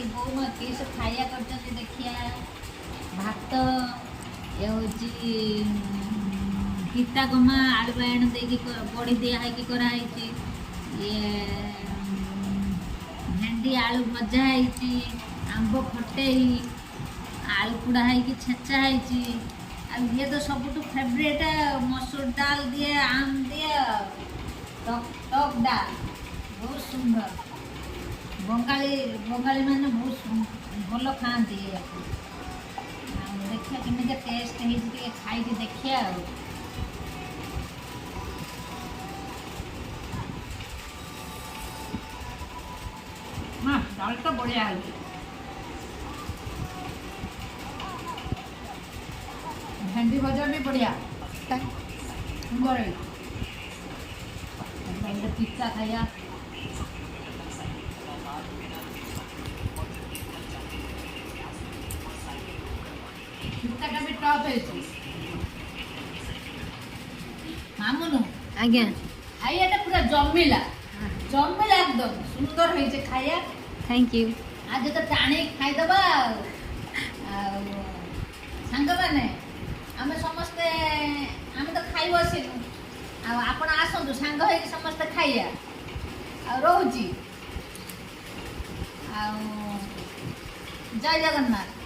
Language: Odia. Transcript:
ବୋଉ ମା କି ସବୁ ଖାଇବା କରିଛନ୍ତି ଦେଖିଆ। ଭାତ ଏ ହେଉଛି ପିତା ଗମା ଆଳୁ ବାଇଗଣ ଦେଇକି ବଡ଼ି ଦିଆ ହେଇକି କରାହେଇଛି। ଇଏ ଭେଣ୍ଡି ଆଳୁ ଭଜା ହେଇଛି, ଆମ୍ବ ଖଟେଇ, ଆଳୁ ପୋଡ଼ା ହେଇକି ଛେଚା ହେଇଛି। ଆଉ ଇଏ ତ ସବୁଠୁ ଫେଭରେଟ୍ ମସୁର ଡାଲ ଦିଏ ଆম ଦିଏ ଟକ୍ ଡାଲ ବହୁତ ସୁନ୍ଦର। ବଙ୍ଗାଳୀ ମାନେ ବହୁତ ଭଲ ଖାଆନ୍ତି ଏହାକୁ। ଆଉ ଦେଖିବା କେମିତି ଟେଷ୍ଟ ହେଇଛି ଟିକେ ଖାଇକି ଦେଖିବା ଆଉ। ହଁ ଡାଲ ତ ବଢ଼ିଆ ହେଇଛି। ଭେଣ୍ଡି ଭଜା ବି ବଢ଼ିଆ ସୁନ୍ଦର ହେଇଛି। ପିତା ଖାଇବା। ପିତାଟା ବି ଟପ୍ ହେଇଛି। ମାମୁନୁ ଆଜ୍ଞା ଖାଇବାଟା ପୁରା ଜମିଲା ଏକଦମ ସୁନ୍ଦର ହେଇଛି ଖାଇବା। Thank you. ଆଜି ତ ଟାଣିକି ଖାଇଦେବା ଆଉ। ସାଙ୍ଗମାନେ ଆମେ ସମସ୍ତେ ଆମେ ତ ଖାଇ ବସିନୁ, ଆଉ ଆପଣ ଆସନ୍ତୁ ସାଙ୍ଗ ହେଇକି ସମସ୍ତେ ଖାଇବା। ଆଉ ରହୁଛି ଆଉ ଜୟ ଜଗନ୍ନାଥ।